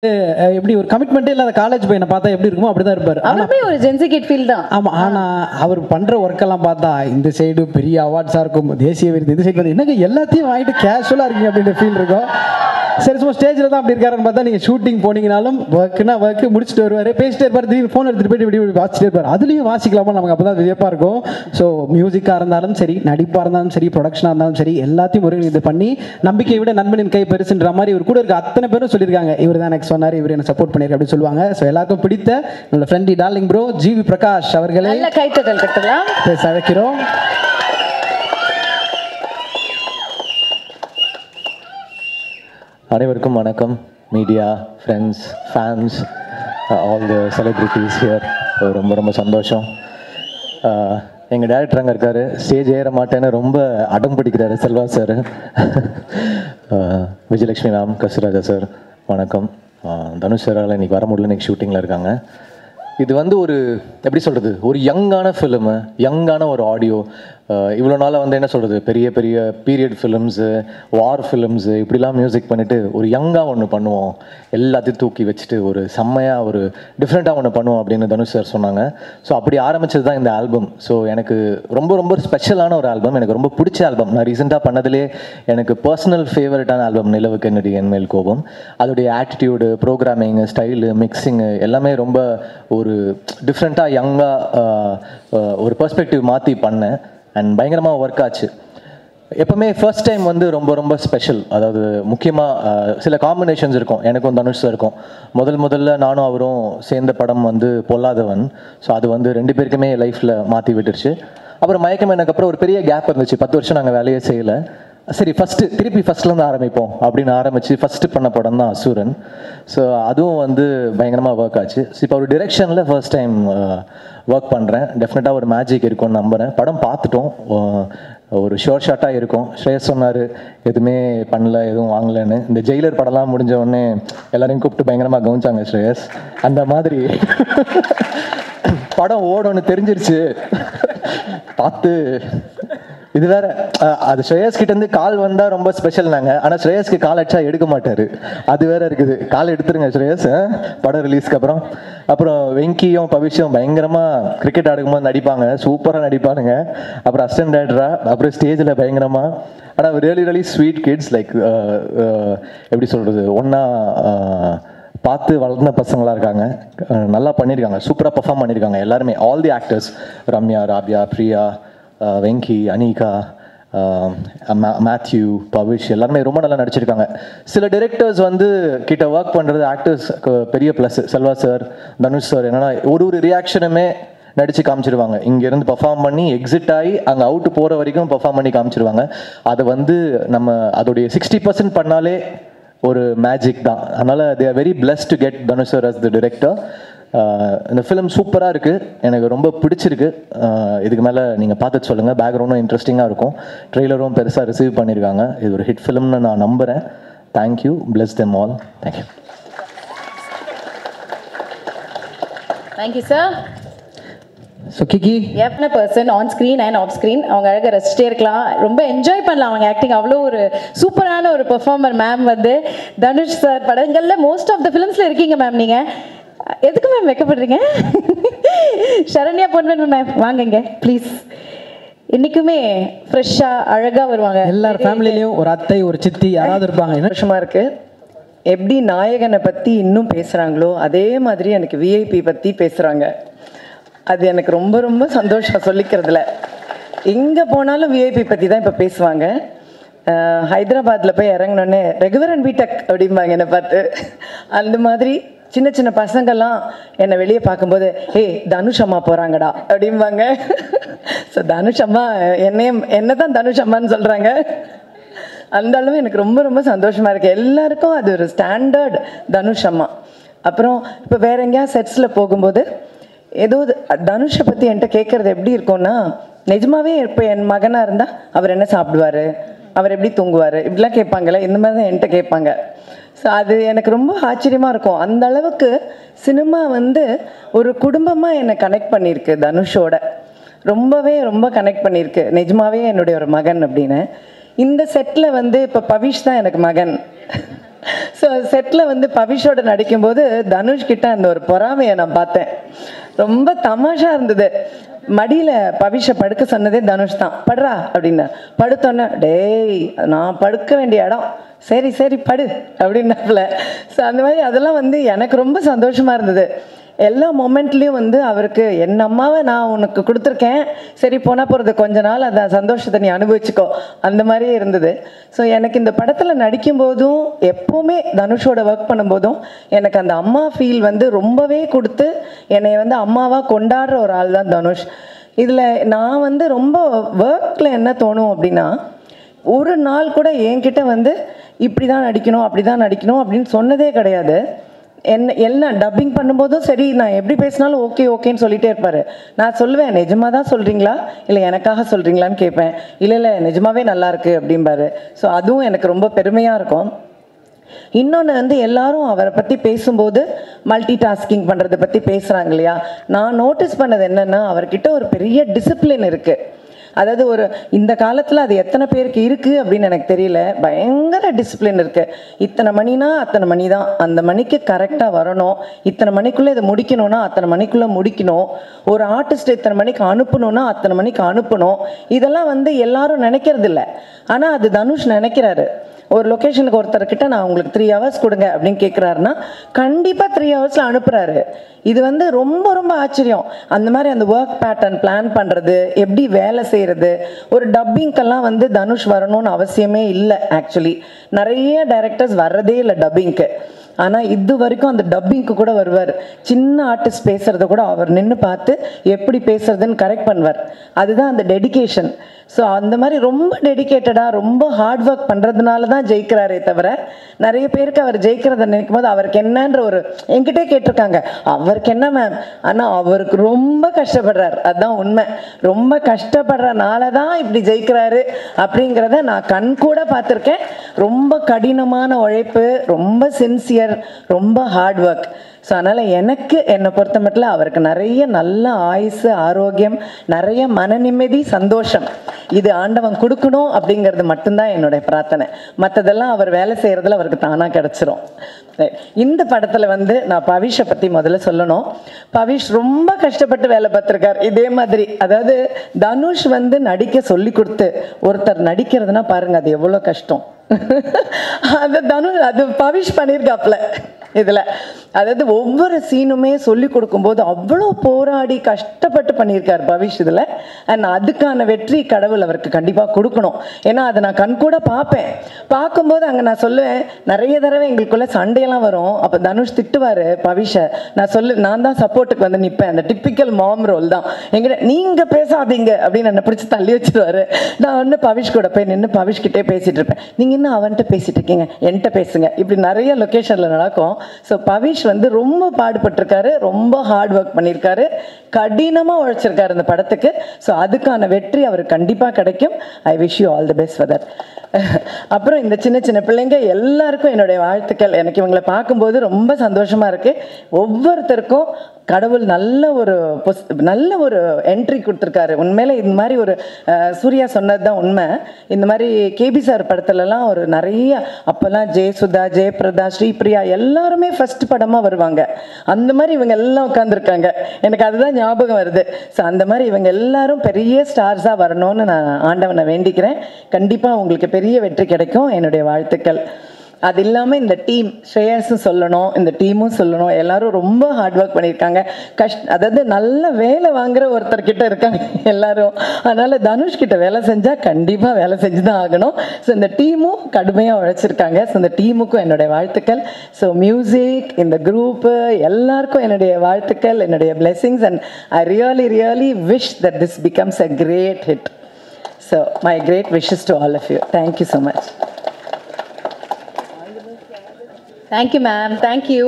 எப்படி ஒரு கமிட்மெண்ட்டே இல்லாத காலேஜ் பையனை பார்த்தா எப்படி இருக்குமோ அப்படிதான் இருப்பார். அவருமே ஒரு ஜென்சி கிட் ஃபீல் தான். ஆமா, ஆனா அவர் பண்ற ஒர்க்கெல்லாம் பார்த்தா இந்த சைடு பெரிய அவார்ட்ஸா இருக்கும், தேசிய விருது, இந்த சைடு வந்து என்னங்க எல்லாத்தையும் வாங்கிட்டு கேஷுவலா இருக்கீங்க அப்படின்ற ஃபீல் இருக்கும். சரி, சும்மா ஸ்டேஜில் தான் அப்படி இருக்காருன்னு பார்த்தா நீங்கள் ஷூட்டிங் போனீங்கனாலும் ஒர்க்குனா ஒர்க்கு முடிச்சுட்டு வருவார், பேசிட்டே இருப்பார், திடீர்னு ஃபோன் எடுத்துகிட்டு போயிட்டு இப்படி வாசிச்சுட்டே இருப்பார். அதுலேயும் வாசிக்கலாமா நமக்கு அப்போ தான் வியப்பாக இருக்கும். ஸோ மியூசிக்காக இருந்தாலும் சரி, நடிப்பாக இருந்தாலும் சரி, ப்ரொடக்ஷனாக இருந்தாலும் சரி, எல்லாத்தையும் ஒரு இது பண்ணி நம்பிக்கையை விட நண்பனின் கை பெருசுன்ற மாதிரி இவர் கூட இருக்க அத்தனை பேரும் சொல்லியிருக்காங்க, இவர் தான் எனக்கு சொன்னார், இவர் என்ன சப்போர்ட் பண்ணியிருக்க அப்படின்னு சொல்லுவாங்க. ஸோ எல்லாருக்கும் பிடித்த என்னோட ஃப்ரெண்டி டார்லிங் ப்ரோ ஜிவி பிரகாஷ் அவர்களை கைத்தட்டல் கட்டலாம் பேச அழைக்கிறோம். அனைவருக்கும் வணக்கம். Media, friends, fans, all the celebrities here. ரொம்ப ரொம்ப சந்தோஷம். எங்கள் டேரக்டர் அங்கே இருக்கார், ஸ்டேஜ் ஏற மாட்டேன்னு ரொம்ப அடம் பிடிக்கிறாரு செல்வா சார். விஜயலட்சுமி மேம், கசுராஜா சார் வணக்கம். தனுஷ் சாரால் இன்றைக்கி வர முடியல, இன்றைக்கி ஷூட்டிங்கில் இருக்காங்க. இது வந்து ஒரு எப்படி சொல்கிறது, ஒரு யங்கான ஃபிலிமு, யங்கான ஒரு ஆடியோ. இவ்வளோ நாளாக வந்து என்ன சொல்கிறது, பெரிய பெரிய பீரியட் ஃபிலிம்ஸு, வார் ஃபிலிம்ஸு இப்படிலாம் மியூசிக் பண்ணிவிட்டு ஒரு யங்காக ஒன்று பண்ணுவோம், எல்லாத்தையும் தூக்கி வச்சுட்டு ஒரு செம்மையாக ஒரு டிஃப்ரெண்ட்டாக ஒன்று பண்ணுவோம் அப்படின்னு தனுஷ் சார் சொன்னாங்க. ஸோ அப்படி ஆரம்பித்தது தான் இந்த ஆல்பம். ஸோ எனக்கு ரொம்ப ரொம்ப ஸ்பெஷலான ஒரு ஆல்பம், எனக்கு ரொம்ப பிடிச்ச ஆல்பம். நான் ரீசெண்டாக பண்ணதுலேயே எனக்கு பர்சனல் ஃபேவரட்டான ஆல்பம் நிலவு கென்னடி என் மேல் கோபம். அதோடைய ஆட்டிடியூடு, ப்ரோக்ராமிங்கு, ஸ்டைலு, மிக்சிங்கு எல்லாமே ரொம்ப ஒரு டிஃப்ரெண்ட்டாக யங்காக ஒரு பெர்ஸ்பெக்டிவ் மாற்றி பண்ணேன். அண்ட் பயங்கரமாக ஒர்க் ஆச்சு. எப்போவுமே ஃபர்ஸ்ட் டைம் வந்து ரொம்ப ரொம்ப ஸ்பெஷல். அதாவது முக்கியமாக சில காம்பினேஷன்ஸ் இருக்கும், எனக்கும் தனுஷ் இருக்கும். முதல்ல நானும் அவரும் சேர்ந்த படம் வந்து பொல்லாதவன். ஸோ அது வந்து ரெண்டு பேருக்குமே லைஃப்பில் மாற்றி விட்டுருச்சு. அப்புறம் மயக்கம் எனக்கு அப்புறம் ஒரு பெரிய கேப் இருந்துச்சு, 10 வருஷம் நாங்கள் வேலையே செய்யலை. சரி, திருப்பி ஃபஸ்ட்லேருந்து ஆரம்பிப்போம் அப்படின்னு ஆரம்பித்து ஃபஸ்ட்டு பண்ண படம் தான் அசுரன். ஸோ அதுவும் வந்து பயங்கரமாக ஒர்க் ஆச்சு. ஸோ இப்போ ஒரு டிரெக்ஷனில் ஃபர்ஸ்ட் டைம் ஒர்க் பண்ணுறேன். டெஃபினட்டாக ஒரு மேஜிக் இருக்கும்னு நம்புகிறேன். படம் பார்த்துட்டோம், ஒரு ஷோர் ஷாட்டாக இருக்கும். ஸ்ரேயஸ் சொன்னார் எதுவுமே பண்ணல, எதுவும் வாங்கலைன்னு. இந்த ஜெயிலர் படம்லாம் முடிஞ்ச உடனே எல்லாரையும் கூப்பிட்டு பயங்கரமாக கவனிச்சாங்க ஸ்ரேயஸ். அந்த மாதிரி படம் ஓடணும்னு தெரிஞ்சிருச்சு, பார்த்து இது வேற. அது ஸ்ரேயஸ் கிட்ட இருந்து கால் வந்தா ரொம்ப ஸ்பெஷல் நாங்க. ஆனா ஸ்ரேயஸ்க்கு கால் அடிச்சா எடுக்க மாட்டாரு, அது வேற இருக்குது. கால் எடுத்துருங்க ஸ்ரேயஸ், படம் ரிலீஸ்க்கு அப்புறம் வெங்கியும் பவிஷும் பயங்கரமா கிரிக்கெட் ஆடும்போது நடிப்பாங்க, சூப்பரா நடிப்பானுங்க. அப்புறம் அசிஸ்டன்ட் டைரக்டரா, அப்புறம் ஸ்டேஜ்ல பயங்கரமா. ஆனா ரியலி ஸ்வீட் கிட்ஸ், லைக் எப்படி சொல்றது, ஒன்னா பார்த்து வளர்ந்த பசங்களாக இருக்காங்க. நல்லா பண்ணியிருக்காங்க, சூப்பராக பர்ஃபார்ம் பண்ணியிருக்காங்க எல்லாருமே. All the actors, Ramya, Rabia, Priya, Venky, Anika, Mathew, Bavish எல்லாருமே ரொம்ப நல்லா நடிச்சிருக்காங்க. சில டைரக்டர்ஸ் வந்து கிட்ட ஒர்க் பண்ணுறது ஆக்டர்ஸ்க்கு பெரிய plus. Selva sir, Dhanush sir என்னன்னா ஒரு ரியாக்ஷனுமே நடித்து காமிச்சிருவாங்க. இங்கேருந்து பர்ஃபார்ம் பண்ணி எக்ஸிட் ஆகி அங்கே அவுட்டு போகிற வரைக்கும் பர்ஃபார்ம் பண்ணி காமிச்சிருவாங்க. அதை வந்து நம்ம அதோடைய 60% பண்ணாலே ஒரு மேஜிக் தான். அதனால் they are very blessed to get Dhanush sir as the director. இந்த ஃபிலிம் சூப்பராக இருக்குது, எனக்கு ரொம்ப பிடிச்சிருக்கு. இதுக்கு மேலே நீங்கள் பார்த்துட்டு சொல்லுங்கள். பேக்ரவுண்டும் இன்ட்ரெஸ்டிங்காக இருக்கும், ட்ரெய்லரும் பெருசாக ரிசீவ் பண்ணியிருக்காங்க. இது ஒரு ஹிட் ஃபிலிம்னு நான் நம்புகிறேன். Thank you, bless them all. Thank you. Thank you sir. So கிக்கி எவ்வளோ person on screen and off screen அவங்க அழகாக ரசிச்சிட்டே இருக்கலாம், ரொம்ப என்ஜாய் பண்ணலாம் அவங்க ஆக்டிங். அவ்வளோ ஒரு சூப்பரான ஒரு பெர்ஃபார்மர் மேம். வந்து தனுஷ் சார் படங்களில் மோஸ்ட் ஆஃப் த ஃபிலிம்ஸில் இருக்கீங்க மேம். நீங்கள் எதுக்கு மேம் வைக்கப்படுறீங்க? சரண்யா பொன்வன் மேம் வாங்கங்க ப்ளீஸ். இன்றைக்குமே ஃப்ரெஷ்ஷாக அழகாக வருவாங்க. எல்லார் ஃபேமிலிலையும் ஒரு அத்தை, ஒரு சித்தி யாராவது இருப்பாங்க. சந்தோஷமாக இருக்குது. எப்படி நாயகனை பற்றி இன்னும் பேசுகிறாங்களோ அதே மாதிரி எனக்கு விஐபி பற்றி பேசுகிறாங்க. அது எனக்கு ரொம்ப ரொம்ப சந்தோஷம் சொல்லிக்கிறதுல. எங்கே போனாலும் விஐபி பற்றி தான் இப்போ பேசுவாங்க. ஹைதராபாத்தில் போய் இறங்கினோடனே ரெகுலரன் வீட்டக் அப்படிம்பாங்க என்னை பார்த்து. அந்த மாதிரி சின்ன சின்ன பசங்கள்லாம் என்னை வெளியே பார்க்கும்போது ஹே தனுஷ் அம்மா போகிறாங்கடா அப்படிம்பாங்க. ஸோ தனுஷ் அம்மா என்ன தான் தனுஷ் அம்மான்னு சொல்கிறாங்க. அந்த அளவு எனக்கு ரொம்ப ரொம்ப சந்தோஷமாக இருக்குது. எல்லாருக்கும் அது ஒரு ஸ்டாண்டர்ட் தனுஷ் அம்மா. அப்புறம் இப்போ வேற எங்கேயா செட்ஸில் போகும்போது ஏதோ தனுஷை பற்றி என்கிட்ட கேட்குறது எப்படி இருக்கும்னா, நிஜமாவே இப்போ என் மகனாக இருந்தால் அவர் என்ன சாப்பிடுவார், அவர் எப்படி தூங்குவார், இப்படிலாம் கேட்பாங்கல்ல, இந்த மாதிரி தான் என்கிட்ட கேட்பாங்க. ஸோ அது எனக்கு ரொம்ப ஆச்சரியமாக இருக்கும். அந்த அளவுக்கு சினிமா வந்து ஒரு குடும்பமாக என்னை கனெக்ட் பண்ணியிருக்கு தனுஷோட. ரொம்ப கனெக்ட் பண்ணியிருக்கு. நிஜமாவே என்னுடைய ஒரு மகன் அப்படின்னு. இந்த செட்டில் வந்து இப்போ பவிஷ் தான் எனக்கு மகன். ஸோ செட்டில் வந்து பவிஷோட நடிக்கும்போது தனுஷ் கிட்ட அந்த ஒரு பொறாமையை நான் பார்த்தேன். ரொம்ப தமாஷா இருந்தது. மடியில் பவிஷை படுக்க சொன்னதே தனுஷ் தான். படுறா அப்படின்னா படுத்தோன்னே டேய் நான் படுக்க வேண்டிய இடம், சரி சரி படு அப்படின்னாப்புல. ஸோ அந்த மாதிரி அதெல்லாம் வந்து எனக்கு ரொம்ப சந்தோஷமாக இருந்தது. எல்லா மொமெண்ட்லேயும் வந்து அவருக்கு என் அம்மாவை நான் உனக்கு கொடுத்துருக்கேன், சரி போனால் போகிறது கொஞ்ச நாள் அந்த சந்தோஷத்தை நீ அனுபவிச்சுக்கோ, அந்த மாதிரியே இருந்தது. ஸோ எனக்கு இந்த படத்தில் நடிக்கும்போதும் எப்போவுமே தனுஷோட ஒர்க் பண்ணும்போதும் எனக்கு அந்த அம்மா ஃபீல் வந்து ரொம்பவே கொடுத்து என்னை வந்து அம்மாவாக கொண்டாடுற ஒரு ஆள் தான் தனுஷ். இதில் நான் வந்து ரொம்ப ஒர்க்கில் என்ன தோணும் அப்படின்னா, ஒரு நாள் கூட என்கிட்ட வந்து இப்படி தான் நடிக்கணும் அப்படி தான் நடிக்கணும் அப்படின்னு சொன்னதே கிடையாது. எல்லாம் டப்பிங் பண்ணும்போதும் சரி, நான் எப்படி பேசினாலும் ஓகே ஓகேன்னு சொல்லிகிட்டே இருப்பார். நான் சொல்லுவேன் நிஜமாக தான் சொல்கிறீங்களா இல்லை எனக்காக சொல்கிறீங்களான்னு கேட்பேன். இல்லை நிஜமாவே நல்லா இருக்கு அப்படிம்பாரு. ஸோ அதுவும் எனக்கு ரொம்ப பெருமையாக இருக்கும். இன்னொன்று வந்து எல்லாரும் அவரை பற்றி பேசும்போது மல்டி டாஸ்கிங் பண்ணுறதை பற்றி பேசுகிறாங்க இல்லையா, நான் நோட்டீஸ் பண்ணது என்னென்னா அவர்கிட்ட ஒரு பெரிய டிசிப்ளின் இருக்குது. அதாவது ஒரு இந்த காலத்தில் அது எத்தனை பேருக்கு இருக்குது அப்படின்னு எனக்கு தெரியல. பயங்கர டிசிப்ளின் இருக்குது. இத்தனை மணினா அத்தனை மணி தான், அந்த மணிக்கு கரெக்டாக வரணும், இத்தனை மணிக்குள்ளே இதை முடிக்கணும்னா அத்தனை மணிக்குள்ளே முடிக்கணும், ஒரு ஆர்டிஸ்ட் இத்தனை மணிக்கு அனுப்பணும்னா அத்தனை மணிக்கு அனுப்பணும். இதெல்லாம் வந்து எல்லாரும் நினைக்கிறது இல்லை, ஆனால் அது தனுஷ் நினைக்கிறாரு. ஒரு லொக்கேஷனுக்கு ஒருத்தர்கிட்ட நான் உங்களுக்கு 3 hours கொடுங்க அப்படின்னு கேட்குறாருன்னா கண்டிப்பாக 3 hours அனுப்புகிறாரு. இது வந்து ரொம்ப ரொம்ப ஆச்சரியம். அந்த மாதிரி அந்த ஒர்க் பேட்டர்ன் பிளான் பண்ணுறது, எப்படி வேலை செய்கிறது. ஒரு டப்பிங்க்கெல்லாம் வந்து தனுஷ் வரணும்னு அவசியமே இல்லை. ஆக்சுவலி நிறைய டைரக்டர்ஸ் வர்றதே இல்லை டப்பிங்க்கு. ஆனால் இது வரைக்கும் அந்த டப்பிங்க்கு கூட வருவார். சின்ன ஆர்டிஸ்ட் பேசுகிறத கூட அவர் நின்று பார்த்து எப்படி பேசுறதுன்னு கரெக்ட் பண்ணுவார். அதுதான் அந்த டெடிகேஷன். ஸோ அந்த மாதிரி ரொம்ப டெடிக்கேட்டடாக ரொம்ப ஹார்ட் ஒர்க் பண்ணுறதுனால தான் ஜெயிக்கிறாரே தவிர, நிறைய பேருக்கு அவர் ஜெயிக்கிறத நினைக்கும் போது அவருக்கு என்னன்ற ஒரு என்கிட்டே கேட்டிருக்காங்க அவருக்கு என்ன மேம், ஆனால் அவருக்கு ரொம்ப கஷ்டப்படுறார். அதுதான் உண்மை. ரொம்ப கஷ்டப்படுறனால தான் இப்படி ஜெயிக்கிறாரு அப்படிங்கிறத நான் கண் கூட பார்த்துருக்கேன். ரொம்ப கடினமான உழைப்பு, ரொம்ப சின்சியர், ரொம்ப ஹார்ட் ஒர்க். ஸோ அதனால் எனக்கு என்னை பொறுத்த மட்டும் அவருக்கு நிறைய நல்ல ஆயுசு, ஆரோக்கியம், நிறைய மன நிம்மதி, சந்தோஷம் இது ஆண்டவன் கொடுக்கணும் அப்படிங்கிறது மட்டும்தான் என்னுடைய பிரார்த்தனை. மற்றதெல்லாம் அவர் வேலை செய்கிறதுல அவருக்கு தானாக கிடச்சிரும். இந்த படத்தில் வந்து நான் பவிஷை பற்றி முதல்ல சொல்லணும். பவிஷ் ரொம்ப கஷ்டப்பட்டு வேலை பார்த்துருக்கார் இதே மாதிரி. அதாவது தனுஷ் வந்து நடிக்க சொல்லி கொடுத்து ஒருத்தர் நடிக்கிறதுனா பாருங்கள் அது எவ்வளோ கஷ்டம். அது பவிஷ் பண்ணியிருக்காப்புல இதில். அதாவது ஒவ்வொரு சீனுமே சொல்லி கொடுக்கும்போது அவ்வளோ போராடி கஷ்டப்பட்டு பண்ணியிருக்கார் பவிஷ் இதில். அண்ட் அதுக்கான வெற்றி கடவுள் அவருக்கு கண்டிப்பாக கொடுக்கணும். ஏன்னா அதை நான் கண் கூட பார்ப்பேன். பார்க்கும்போது அங்கே நான் சொல்லுவேன், நிறைய தடவை எங்களுக்குள்ள சண்டையெல்லாம் வரும். அப்போ தனுஷ் திட்டுவார் பவிஷை. நான் தான் சப்போர்ட்டுக்கு வந்து நிற்பேன். அந்த டிப்பிக்கல் மாம் ரோல் தான் எங்கிட்ட. நீங்கள் பேசாதீங்க அப்படின்னு என்னை பிடிச்சி தள்ளி வச்சுருவாரு. நான் வந்து பவிஷ் கூட போய் நின்று பவிஷ்கிட்டே பேசிகிட்டு இருப்பேன். நீங்கள் இன்னும் அவன்கிட்ட பேசிகிட்டு இருக்கீங்க, என்கிட்ட பேசுங்க. இப்படி நிறைய லொக்கேஷனில் நடக்கும். ஸோ பவிஷ் வந்து ரொம்ப பாடுபட்டிருக்காரு, ரொம்ப ஹார்ட் ஒர்க் பண்ணியிருக்காரு, கடினமாக உழைச்சிருக்காரு இந்த படத்துக்கு. ஸோ அதுக்கான வெற்றி அவருக்கு கண்டிப்பாக கிடைக்கும். I wish you all the best for that. அப்புறம் இந்த சின்ன சின்ன பிள்ளைங்க எல்லாருக்கும் என்னுடைய வாழ்த்துக்கள். எனக்கு இவங்களை பார்க்கும்போது ரொம்ப சந்தோஷமாக இருக்குது. ஒவ்வொருத்தருக்கும் கடவுள் நல்ல ஒரு என்ட்ரி கொடுத்துருக்காரு. உண்மையில இந்த மாதிரி ஒரு சூர்யா சொன்னது தான் உண்மை. இந்த மாதிரி கேபி சார் படத்துலலாம் ஒரு நிறைய அப்போல்லாம் ஜெயசுதா, ஜெயபிரதா, ஸ்ரீபிரியா எல்லாருமே ஃபர்ஸ்ட் படமாக வருவாங்க. அந்த மாதிரி இவங்க எல்லாம் உட்காந்துருக்காங்க. எனக்கு அதுதான் ஞாபகம் வருது. ஸோ அந்த மாதிரி இவங்க எல்லாரும் பெரிய ஸ்டார்ஸாக வரணும்னு நான் ஆண்டவனை வேண்டிக்கிறேன். கண்டிப்பாக உங்களுக்கு பெரிய வெற்றி கிடைக்கும். என்னுடைய வாழ்த்துக்கள். அது இல்லாமல் இந்த டீம் ஸ்ரேயஸும் சொல்லணும், இந்த டீமும் சொல்லணும். எல்லாரும் ரொம்ப ஹார்ட் ஒர்க் பண்ணியிருக்காங்க. அதாவது நல்ல வேலை வாங்குற ஒருத்தர்கிட்ட இருக்காங்க எல்லாரும். அதனால் தனுஷ்கிட்ட வேலை செஞ்சால் கண்டிப்பாக வேலை செஞ்சு தான் ஆகணும். ஸோ இந்த டீமும் கடுமையாக உழைச்சிருக்காங்க. ஸோ இந்த டீமுக்கும் என்னுடைய வாழ்த்துக்கள். ஸோ மியூசிக், இந்த குரூப்பு எல்லாருக்கும் என்னுடைய வாழ்த்துக்கள், என்னுடைய blessings. And I really wish that this becomes a great hit. So my great wishes to all of you. Thank you so much. Thank you, ma'am. Thank you.